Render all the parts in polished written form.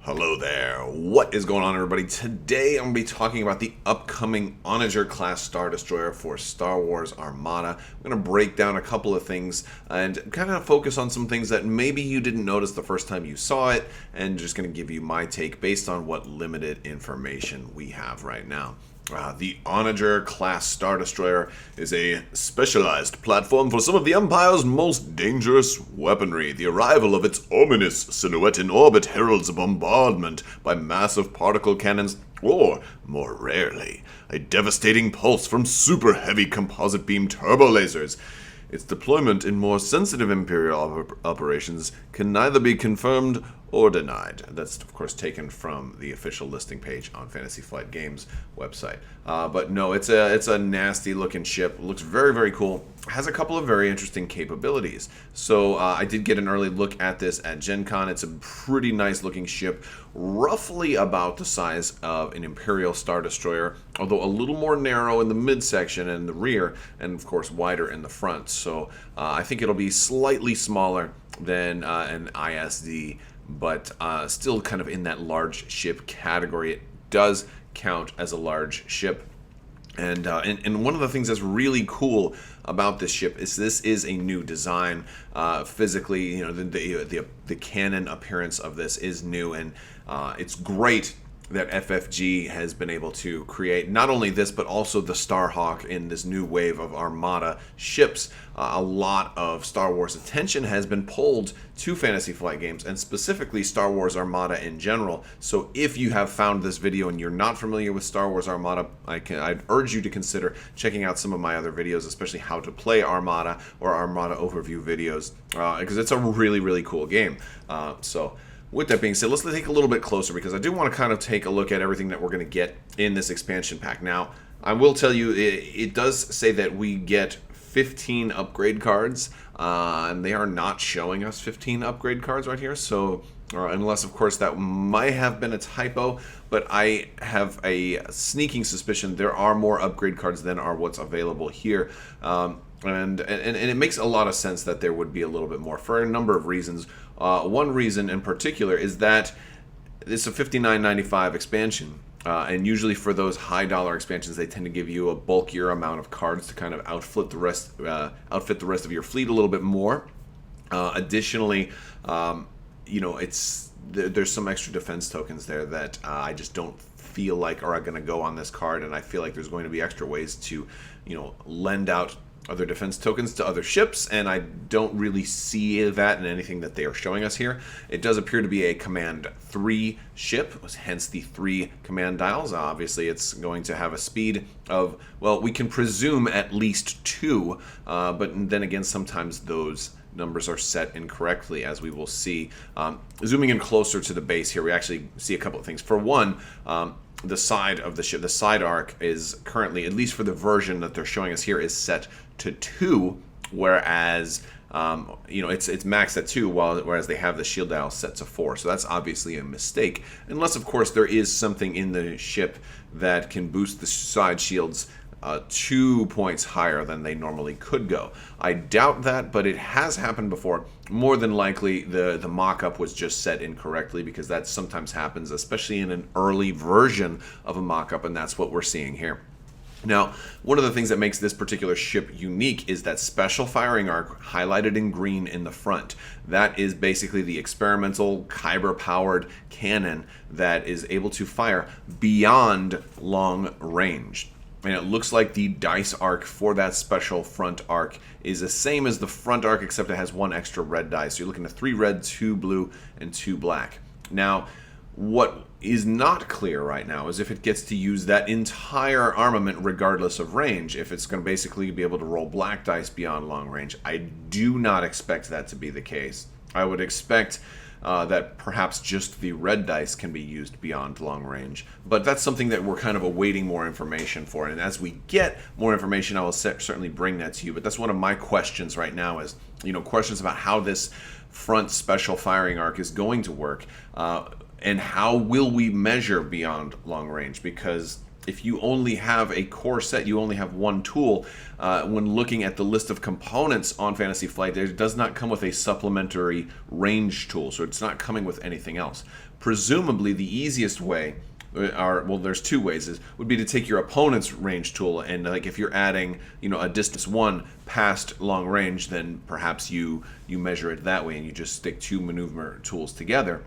Hello there. What is going on, everybody? Today I'm going to be talking about the upcoming Onager class Star Destroyer for Star Wars Armada. I'm going to break down a couple of things and kind of focus on some things that maybe you didn't notice the first time you saw it, and just going to give you my take based on what limited information we have right now. The Onager class Star Destroyer is a specialized platform for some of the Empire's most dangerous weaponry. The arrival of its ominous silhouette in orbit heralds a bombardment by massive particle cannons, or, more rarely, a devastating pulse from super heavy composite beam turbo lasers. Its deployment in more sensitive Imperial operations can neither be confirmed or denied. That's, of course, taken from the official listing page on Fantasy Flight Games website. But no, it's a nasty-looking ship. Looks very, very cool. Has a couple of very interesting capabilities. So I did get an early look at this at Gen Con. It's a pretty nice-looking ship, roughly about the size of an Imperial Star Destroyer, although a little more narrow in the midsection and the rear, and, of course, wider in the front. So I think it'll be slightly smaller than an ISD, but still kind of in that large ship category. It does count as a large ship. And one of the things that's really cool about this ship is this is a new design. Physically, you know, the cannon appearance of this is new, and it's great that FFG has been able to create not only this, but also the Starhawk in this new wave of Armada ships. A lot of Star Wars attention has been pulled to Fantasy Flight Games, and specifically Star Wars Armada in general. So if you have found this video and you're not familiar with Star Wars Armada, I'd urge you to consider checking out some of my other videos, especially how to play Armada or Armada overview videos, because it's a really, really cool game. With that being said, let's take a little bit closer, because I do want to kind of take a look at everything that we're going to get in this expansion pack. Now, I will tell you, it does say that we get 15 upgrade cards, and they are not showing us 15 upgrade cards right here, so unless, of course, that might have been a typo, but I have a sneaking suspicion there are more upgrade cards than are what's available here. And it makes a lot of sense that there would be a little bit more for a number of reasons. One reason in particular is that it's a $59.95 expansion, and usually for those high dollar expansions, they tend to give you a bulkier amount of cards to kind of outfit the rest of your fleet a little bit more. Additionally, you know, there's some extra defense tokens there that I just don't feel like are going to go on this card, and I feel like there's going to be extra ways to, you know, lend out other defense tokens to other ships, and I don't really see that in anything that they are showing us here. It does appear to be a Command 3 ship, hence the 3 command dials. Obviously, it's going to have a speed of, well, we can presume at least 2, but then again, sometimes those numbers are set incorrectly, as we will see. Zooming in closer to the base here, we actually see a couple of things. For one, the side of the ship, the side arc, is currently, at least for the version that they're showing us here, is set to 2, whereas you know, it's maxed at 2, whereas they have the shield dial set to 4. So that's obviously a mistake, unless, of course, there is something in the ship that can boost the side shields 2 points higher than they normally could go. I doubt that, but it has happened before. More than likely, the mock-up was just set incorrectly, because that sometimes happens, especially in an early version of a mock-up, and that's what we're seeing here. Now, one of the things that makes this particular ship unique is that special firing arc highlighted in green in the front. That is basically the experimental Kyber-powered cannon that is able to fire beyond long range. And it looks like the dice arc for that special front arc is the same as the front arc, except it has 1 extra red dice. So you're looking at 3 red, 2 blue, and 2 black. Now, what is not clear right now is if it gets to use that entire armament regardless of range, if it's going to basically be able to roll black dice beyond long range. I do not expect that to be the case. I would expect that perhaps just the red dice can be used beyond long range. But that's something that we're kind of awaiting more information for. And as we get more information, I will certainly bring that to you. But that's one of my questions right now is, you know, questions about how this front special firing arc is going to work. And how will we measure beyond long range? Because if you only have a core set, you only have one tool, when looking at the list of components on Fantasy Flight, it does not come with a supplementary range tool, so it's not coming with anything else. Presumably, the easiest way, well, there's two ways, would be to take your opponent's range tool, and like if you're adding, a distance 1 past long range, then perhaps you measure it that way and you just stick two maneuver tools together.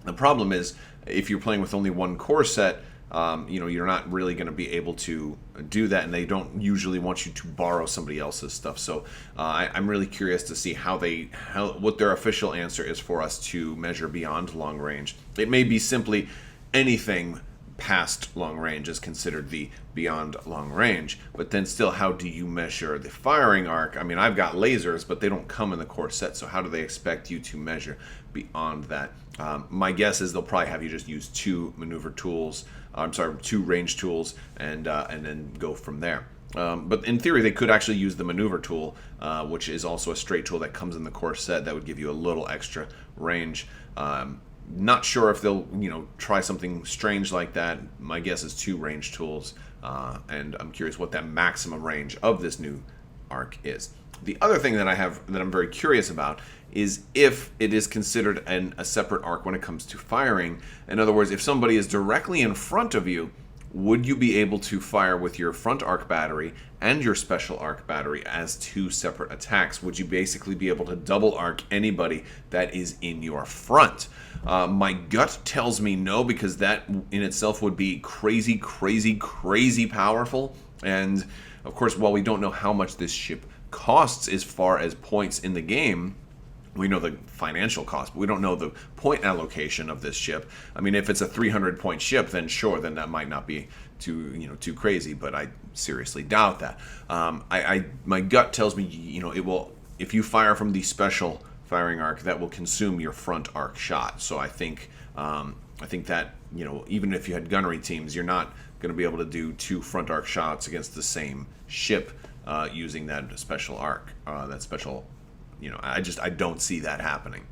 The problem is, if you're playing with only one core set, you're not really going to be able to do that, and they don't usually want you to borrow somebody else's stuff. So I'm really curious to see what their official answer is for us to measure beyond long range. It may be simply anything past long range is considered the beyond long range, but then still, how do you measure the firing arc? I mean, I've got lasers, but they don't come in the core set, so how do they expect you to measure beyond that? My guess is they'll probably have you just use two maneuver tools, two range tools, and then go from there. But in theory, they could actually use the maneuver tool, which is also a straight tool that comes in the core set that would give you a little extra range. Not sure if they'll, try something strange like that. My guess is two range tools, and I'm curious what that maximum range of this new arc is. The other thing that I'm very curious about is if it is considered a separate arc when it comes to firing. In other words, if somebody is directly in front of you, would you be able to fire with your front arc battery and your special arc battery as two separate attacks? Would you basically be able to double arc anybody that is in your front? My gut tells me no, because that in itself would be crazy, crazy, crazy powerful. And of course, while we don't know how much this ship costs as far as points in the game, we know the financial cost, but we don't know the point allocation of this ship. I mean, if it's a 300-point ship, then sure, then that might not be too crazy, but I seriously doubt that. My gut tells me, it will, if you fire from the special firing arc, that will consume your front arc shot. So I think that, even if you had gunnery teams, you're not going to be able to do two front arc shots against the same ship using that special arc, I don't see that happening.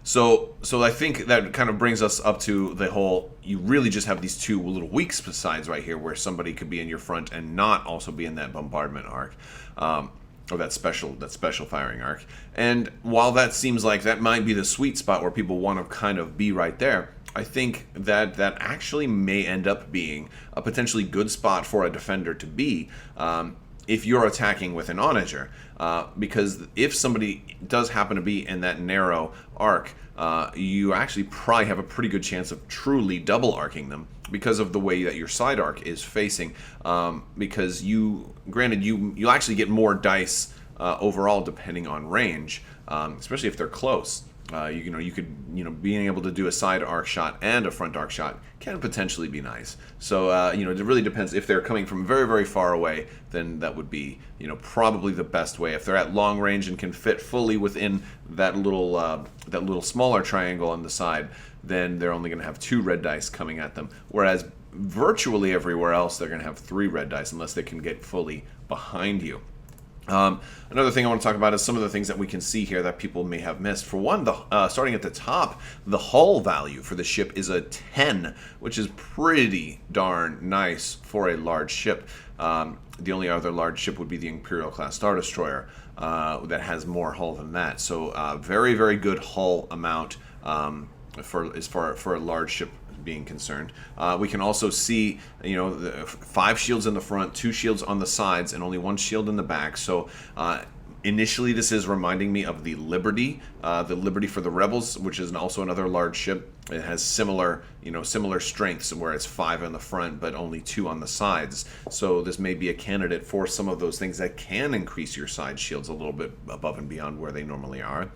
So I think that kind of brings us up to the whole, you really just have these two little weak sides right here, where somebody could be in your front and not also be in that bombardment arc, or that special firing arc. And while that seems like that might be the sweet spot where people want to kind of be right there, I think that actually may end up being a potentially good spot for a defender to be, if you're attacking with an Onager, because if somebody does happen to be in that narrow arc, you actually probably have a pretty good chance of truly double arcing them because of the way that your side arc is facing. Because you'll actually get more dice overall depending on range, especially if they're close. You could being able to do a side arc shot and a front arc shot can potentially be nice. So it really depends. If they're coming from very, very far away, then that would be probably the best way. If they're at long range and can fit fully within that little smaller triangle on the side, then they're only going to have 2 red dice coming at them. Whereas virtually everywhere else, they're going to have 3 red dice unless they can get fully behind you. Another thing I want to talk about is some of the things that we can see here that people may have missed. For one, starting at the top, the hull value for the ship is a 10, which is pretty darn nice for a large ship. The only other large ship would be the Imperial-class Star Destroyer that has more hull than that. So very, very good hull amount for a large ship being concerned. We can also see, 5 shields in the front, 2 shields on the sides, and only 1 shield in the back. So initially, this is reminding me of the Liberty for the Rebels, which is also another large ship. It has similar strengths, where it's 5 in the front but only 2 on the sides. So this may be a candidate for some of those things that can increase your side shields a little bit above and beyond where they normally are.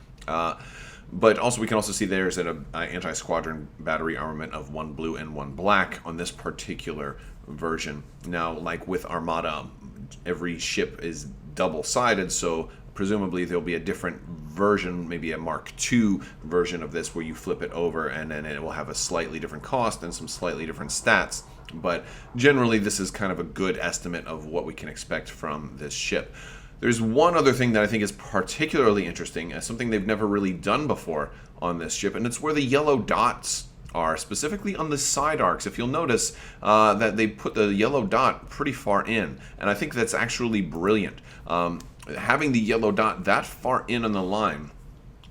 But also, we can also see there's an anti-squadron battery armament of 1 blue and 1 black on this particular version. Now, like with Armada, every ship is double-sided, so presumably there'll be a different version, maybe a Mark II version of this, where you flip it over and then it will have a slightly different cost and some slightly different stats. But generally, this is kind of a good estimate of what we can expect from this ship. There's one other thing that I think is particularly interesting, as something they've never really done before on this ship, and it's where the yellow dots are specifically on the side arcs. If you'll notice that they put the yellow dot pretty far in, and I think that's actually brilliant. Having the yellow dot that far in on the line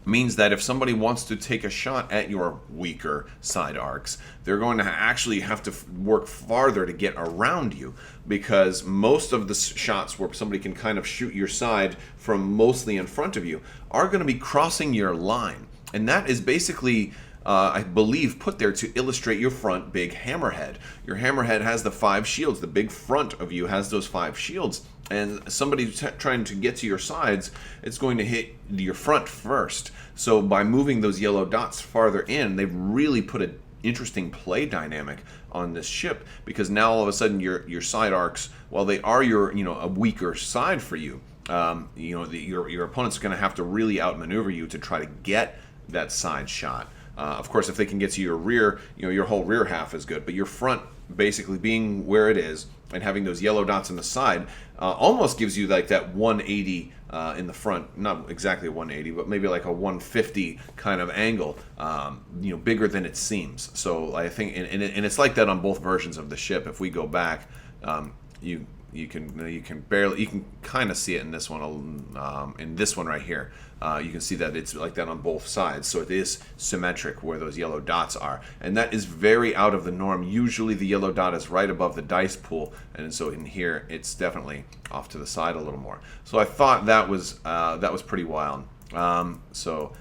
means that if somebody wants to take a shot at your weaker side arcs, they're going to actually have to work farther to get around you, because most of the shots where somebody can kind of shoot your side from mostly in front of you are going to be crossing your line. And that is basically, I believe, put there to illustrate your front big hammerhead. Your hammerhead has the 5 shields. The big front of you has those 5 shields. And somebody trying to get to your sides, it's going to hit your front first. So by moving those yellow dots farther in, they've really put an interesting play dynamic on this ship, because now all of a sudden your side arcs, while they are a weaker side for you, your opponent's going to have to really outmaneuver you to try to get that side shot. Of course, if they can get to your rear, your whole rear half is good, but your front basically being where it is and having those yellow dots on the side almost gives you like that 180 in the front, not exactly 180, but maybe like a 150 kind of angle, bigger than it seems. So I think, and it's like that on both versions of the ship. If we go back, you can kind of see it in this one, right here. You can see that it's like that on both sides, so it is symmetric where those yellow dots are, and that is very out of the norm. Usually the yellow dot is right above the dice pool, and so in here it's definitely off to the side a little more. So I thought that was pretty wild. So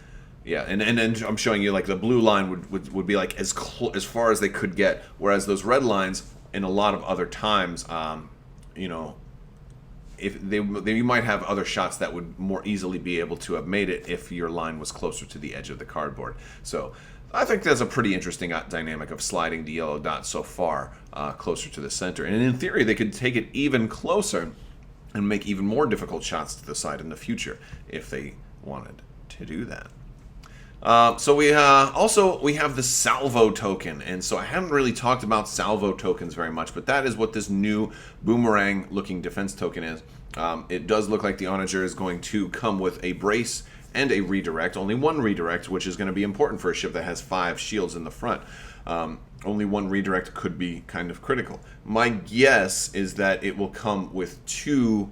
yeah, and I'm showing you like the blue line would be like as far as they could get, whereas those red lines in a lot of other times, if you might have other shots that would more easily be able to have made it if your line was closer to the edge of the cardboard. So I think that's a pretty interesting dynamic of sliding the yellow dot so far closer to the center. And in theory, they could take it even closer and make even more difficult shots to the side in the future if they wanted to do that. So we have the salvo token, and so I haven't really talked about salvo tokens very much, but that is what this new boomerang looking defense token is. It does look like the Onager is going to come with a brace and a redirect, only one redirect, which is going to be important for a ship that has 5 shields in the front. Only one redirect could be kind of critical. My guess is that it will come with 2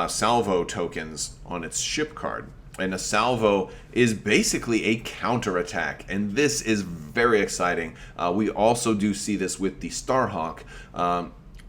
salvo tokens on its ship card. And a salvo is basically a counterattack, and this is very exciting. We also do see this with the Starhawk,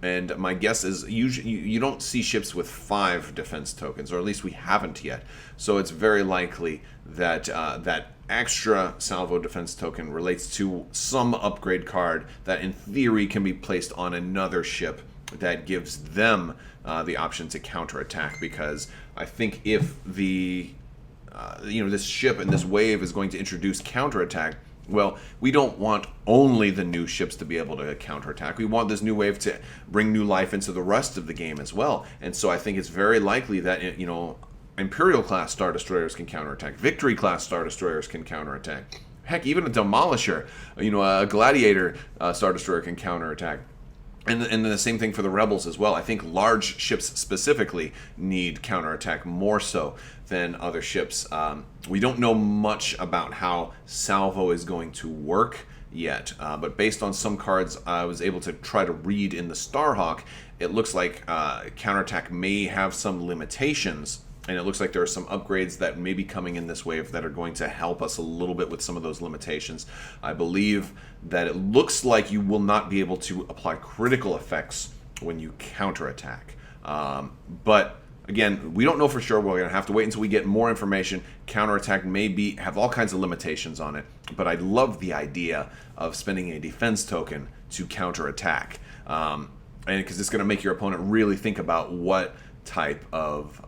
and my guess is usually you don't see ships with 5 defense tokens, or at least we haven't yet. So it's very likely that that extra salvo defense token relates to some upgrade card that in theory can be placed on another ship that gives them the option to counterattack, because I think if this ship and this wave is going to introduce counterattack, well, we don't want only the new ships to be able to counterattack. We want this new wave to bring new life into the rest of the game as well. And so I think it's very likely that, Imperial-class Star Destroyers can counterattack. Victory-class Star Destroyers can counterattack. Heck, even a Demolisher, a Gladiator Star Destroyer can counterattack. And then the same thing for the Rebels as well. I think large ships specifically need counterattack more so than other ships. We don't know much about how salvo is going to work yet, but based on some cards I was able to try to read in the Starhawk, it looks like counterattack may have some limitations. And it looks like there are some upgrades that may be coming in this wave that are going to help us a little bit with some of those limitations. I believe that it looks like you will not be able to apply critical effects when you counterattack. But again, we don't know for sure. We're going to have to wait until we get more information. Counterattack may have all kinds of limitations on it. But I love the idea of spending a defense token to counterattack. And because it's going to make your opponent really think about what type of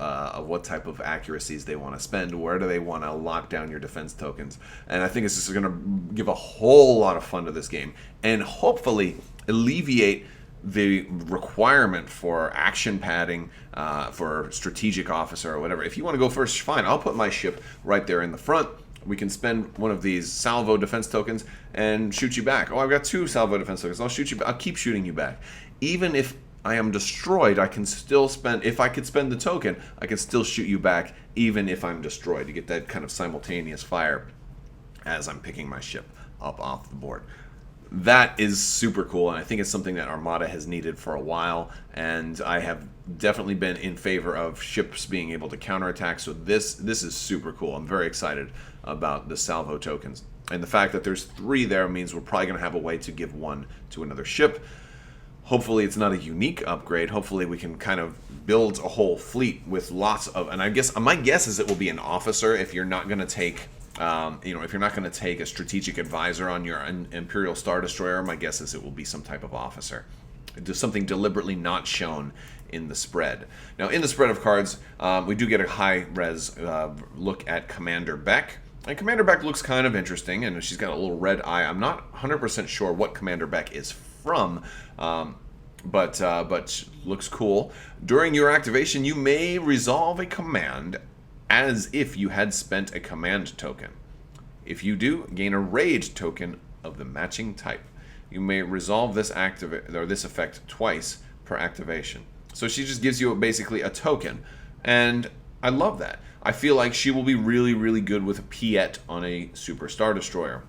accuracies they want to spend. Where do they want to lock down your defense tokens? And I think it's just going to give a whole lot of fun to this game, and hopefully alleviate the requirement for action padding for strategic officer or whatever. If you want to go first, fine. I'll put my ship right there in the front. We can spend one of these salvo defense tokens and shoot you back. Oh, I've got 2 salvo defense tokens. I'll keep shooting you back. Even if I am destroyed, I can still spend, if I could spend the token, I can still shoot you back even if I'm destroyed. You get that kind of simultaneous fire as I'm picking my ship up off the board. that is super cool, and I think it's something that Armada has needed for a while, and I have definitely been in favor of ships being able to counterattack, so this is super cool. I'm very excited about the salvo tokens. And the fact that there's 3 there means we're probably going to have a way to give 1 to another ship. Hopefully it's not a unique upgrade. Hopefully we can kind of build a whole fleet with lots of, and I guess my guess is it will be an officer if you're not going to take if you're not going to take a strategic advisor on your Imperial Star Destroyer. My guess is it will be some type of officer. Do something deliberately not shown in the spread. Now, in the spread of cards, we do get a high-res look at Commander Beck. And Commander Beck looks kind of interesting, and she's got a little red eye. I'm not 100% sure what Commander Beck is from, but looks cool. During your activation, you may resolve a command as if you had spent a command token. If you do, gain a raid token of the matching type. You may resolve this effect twice per activation. So she just gives you basically a token, and I love that. I feel like she will be really, really good with a Piet on a Super Star Destroyer.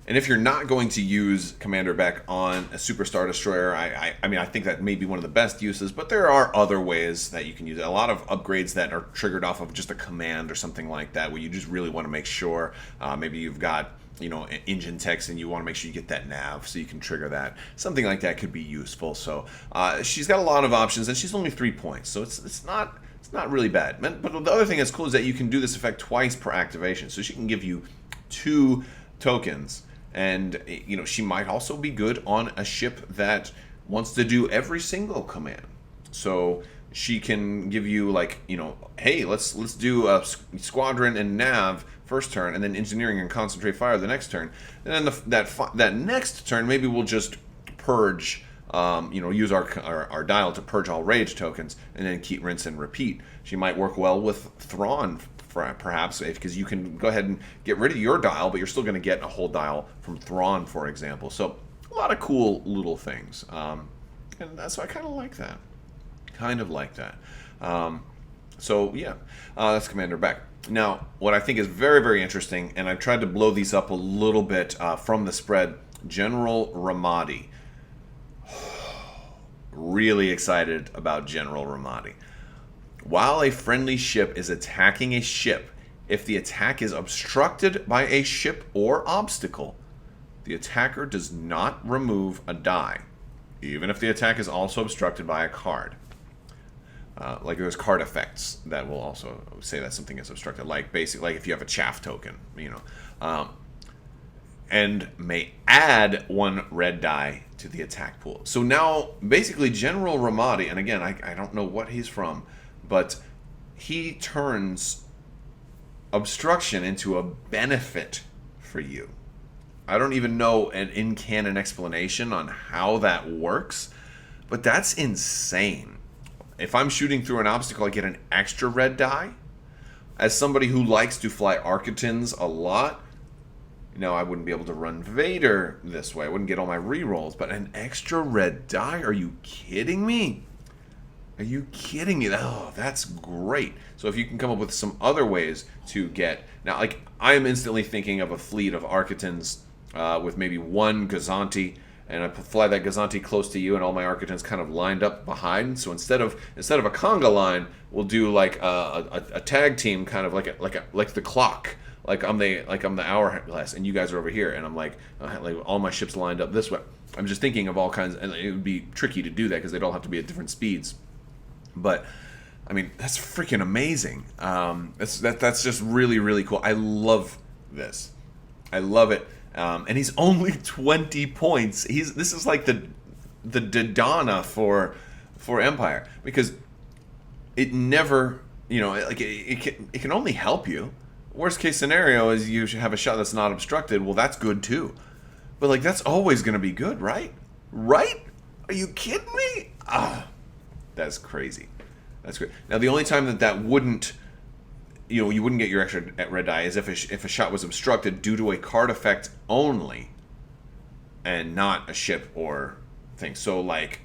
And if you're not going to use Commander Beck on a Super Star Destroyer, I mean, I think that may be one of the best uses, but there are other ways that you can use it. A lot of upgrades that are triggered off of just a command or something like that, where you just really want to make sure, maybe you've got, engine text and you want to make sure you get that nav so you can trigger that. Something like that could be useful. So she's got a lot of options, and she's only 3 points, so it's not really bad. But the other thing that's cool is that you can do this effect twice per activation, so she can give you 2 tokens. And, she might also be good on a ship that wants to do every single command. So she can give you, like, hey, let's do a squadron and nav first turn, and then engineering and concentrate fire the next turn. And then that next turn, maybe we'll just purge, use our dial to purge all rage tokens, and then keep, rinse, and repeat. She might work well with Thrawn, perhaps, because you can go ahead and get rid of your dial, but you're still going to get a whole dial from Thrawn, for example. So a lot of cool little things, and so I kind of like that. So yeah, that's Commander Beck. Now, what I think is very, very interesting, and I've tried to blow these up a little bit from the spread, General Ramadi. Really excited about General Ramadi. While a friendly ship is attacking a ship, if the attack is obstructed by a ship or obstacle, the attacker does not remove a die, even if the attack is also obstructed by a card. Like there's card effects that will also say that something is obstructed, like basically, like if you have a chaff token, and may add 1 red die to the attack pool. So now, basically, General Ramadi, and again, I don't know what he's from, but he turns obstruction into a benefit for you. I don't even know an in-canon explanation on how that works, but that's insane. If I'm shooting through an obstacle, I get an extra red die. As somebody who likes to fly Architons a lot, I wouldn't be able to run Vader this way. I wouldn't get all my rerolls, but an extra red die? Are you kidding me? Are you kidding me? Oh, that's great. So if you can come up with some other ways to get... Now, like, I am instantly thinking of a fleet of Architons with maybe 1 Gazanti, and I fly that Gazanti close to you, and all my Architons kind of lined up behind. So instead of a conga line, we'll do like a tag team, kind of like the clock. Like I'm the hourglass, and you guys are over here, and I'm like all my ships lined up this way. I'm just thinking of all kinds, and it would be tricky to do that because they'd all have to be at different speeds. But I mean, that's freaking amazing. That's just really, really cool. I love this. I love it. And he's only 20 points. This is like the Dodonna for Empire, because it never, it can only help you. Worst case scenario is you should have a shot that's not obstructed. Well, that's good too. But like, that's always going to be good, right? Right? Are you kidding me? That's crazy. That's great. Now, the only time that wouldn't, you wouldn't get your extra red die is if a shot was obstructed due to a card effect only, and not a ship or thing. So, like,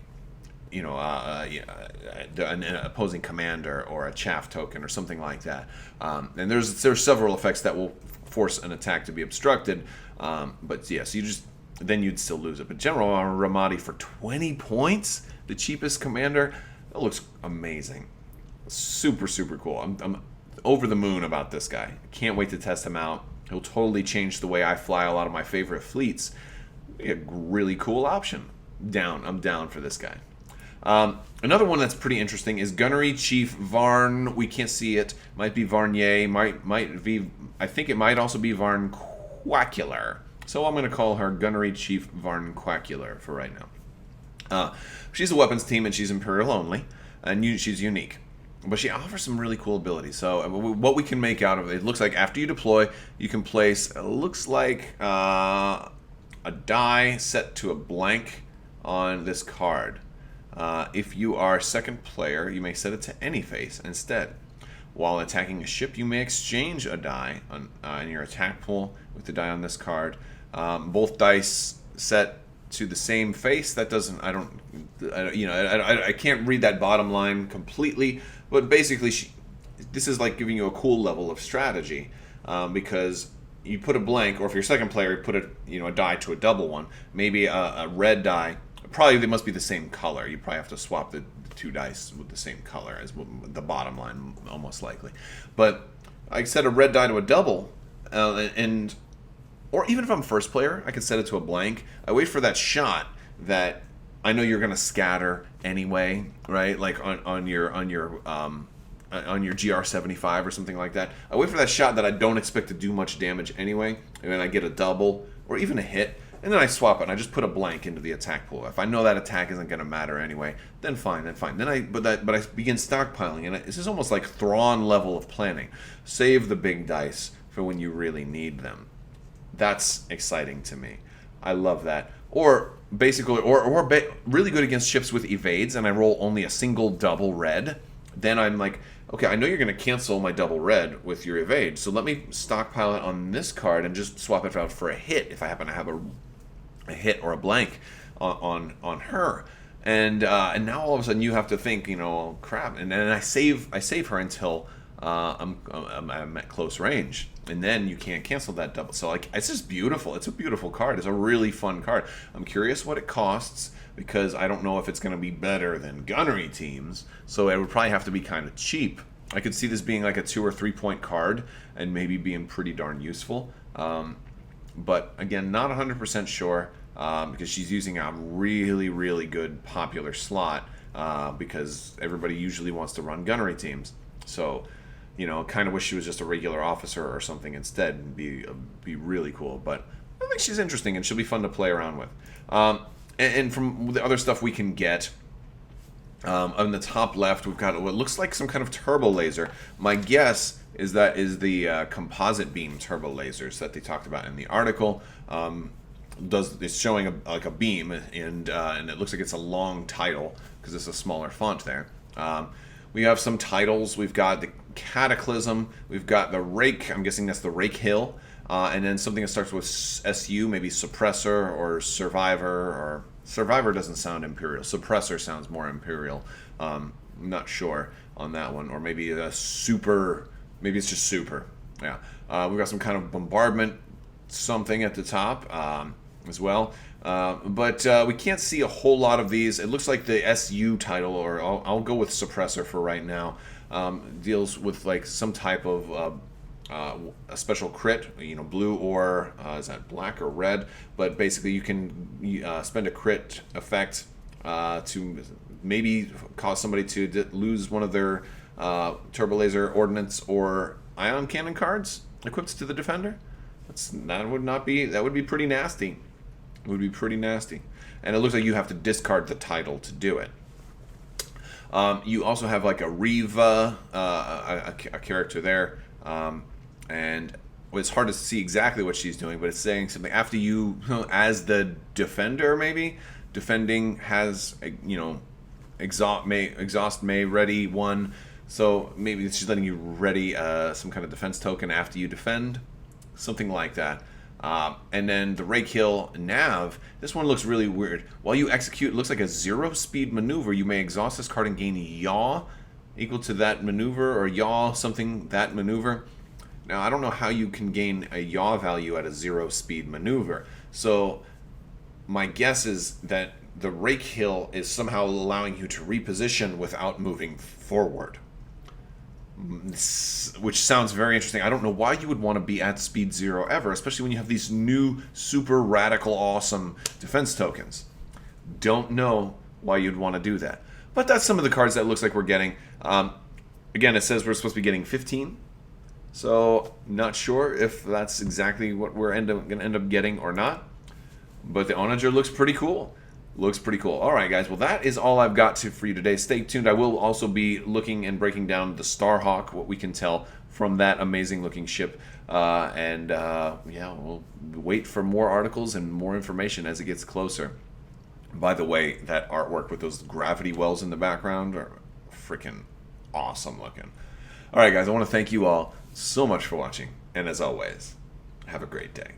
an opposing commander or a chaff token or something like that. And there's several effects that will force an attack to be obstructed. But yes, then you'd still lose it. But General Ramadi for 20 points, the cheapest commander, that looks amazing. Super, super cool. I'm over the moon about this guy. Can't wait to test him out. He'll totally change the way I fly a lot of my favorite fleets. A really cool option. I'm down for this guy. Another one that's pretty interesting is Gunnery Chief Varn. We can't see it. Might be Varnier. Might be. I think it might also be Varn Quacular. So I'm going to call her Gunnery Chief Varn Quacular for right now. She's a weapons team and she's Imperial only, and she's unique. But she offers some really cool abilities. So what we can make out of it looks like after you deploy, you can place, it looks like a die set to a blank on this card. If you are second player, you may set it to any face instead. While attacking a ship, you may exchange a die in your attack pool with the die on this card. Both dice set to the same face. That doesn't, I can't read that bottom line completely, but basically this is like giving you a cool level of strategy, because you put a blank, or if you're second player, you put a die to a double one, maybe a red die. Probably they must be the same color. You probably have to swap the two dice with the same color as the bottom line, almost likely. But I set a red die to a double, or even if I'm first player, I can set it to a blank. I wait for that shot that I know you're going to scatter anyway, right? Like on your GR75 or something like that. I wait for that shot that I don't expect to do much damage anyway, and then I get a double or even a hit, and then I swap it and I just put a blank into the attack pool. If I know that attack isn't going to matter anyway, then fine. Then I begin stockpiling, and this is almost like Thrawn level of planning. Save the big dice for when you really need them. That's exciting to me. I love that. Or basically, really good against ships with evades, and I roll only a single double red. Then I'm like, okay, I know you're going to cancel my double red with your evade, so let me stockpile it on this card and just swap it out for a hit if I happen to have a hit or a blank on her. And now all of a sudden you have to think, oh, crap, and then I save her until I'm at close range, and then you can't cancel that double. So it's just beautiful. It's a beautiful card. It's a really fun card. I'm curious what it costs, because I don't know if it's going to be better than gunnery teams, so it would probably have to be kind of cheap. I could see this being like a 2 or 3 point card and maybe being pretty darn useful, but again, not 100% sure, because she's using a really, really good popular slot, because everybody usually wants to run gunnery teams. So kind of wish she was just a regular officer or something instead. And be really cool. But I think she's interesting, and she'll be fun to play around with. And from the other stuff we can get, on the top left, we've got what looks like some kind of turbo laser. My guess is that is the composite beam turbo lasers that they talked about in the article. It's showing a beam, and it looks like it's a long title because it's a smaller font there. We have some titles. We've got the Cataclysm. We've got the Rake. I'm guessing that's the Rake Hill. And then something that starts with SU, maybe Suppressor or Survivor. Or Survivor doesn't sound Imperial. Suppressor sounds more Imperial. I'm not sure on that one. Or maybe a Super. Maybe it's just Super. Yeah. We've got some kind of bombardment something at the top as well. But we can't see a whole lot of these. It looks like the SU title, or I'll go with Suppressor for right now, deals with like some type of a special crit, blue or is that black or red? But basically you can spend a crit effect to maybe cause somebody to lose one of their turbo laser ordnance or ion cannon cards equipped to the defender. That would be pretty nasty. It would be pretty nasty. And it looks like you have to discard the title to do it. You also have like a Riva, a character there. And it's hard to see exactly what she's doing, but it's saying something. After you, as the defender, maybe, defending has, exhaust may ready one. So maybe she's letting you ready some kind of defense token after you defend. Something like that. And then the Rake Hill Nav, this one looks really weird. While you execute, it looks like a 0-speed maneuver. You may exhaust this card and gain yaw equal to that maneuver, or yaw something that maneuver. Now, I don't know how you can gain a yaw value at a 0-speed maneuver. So my guess is that the rake hill is somehow allowing you to reposition without moving forward, which sounds very interesting. I don't know why you would want to be at speed 0 ever, especially when you have these new super radical awesome defense tokens. Don't know why you'd want to do that. But that's some of the cards that looks like we're getting. Again, it says we're supposed to be getting 15. So, not sure if that's exactly what we're going to end up getting or not. But the Onager looks pretty cool. Looks pretty cool. All right, guys. Well, that is all I've got for you today. Stay tuned. I will also be looking and breaking down the Starhawk, what we can tell from that amazing-looking ship. Yeah, we'll wait for more articles and more information as it gets closer. By the way, that artwork with those gravity wells in the background are freaking awesome looking. All right, guys. I want to thank you all so much for watching. And as always, have a great day.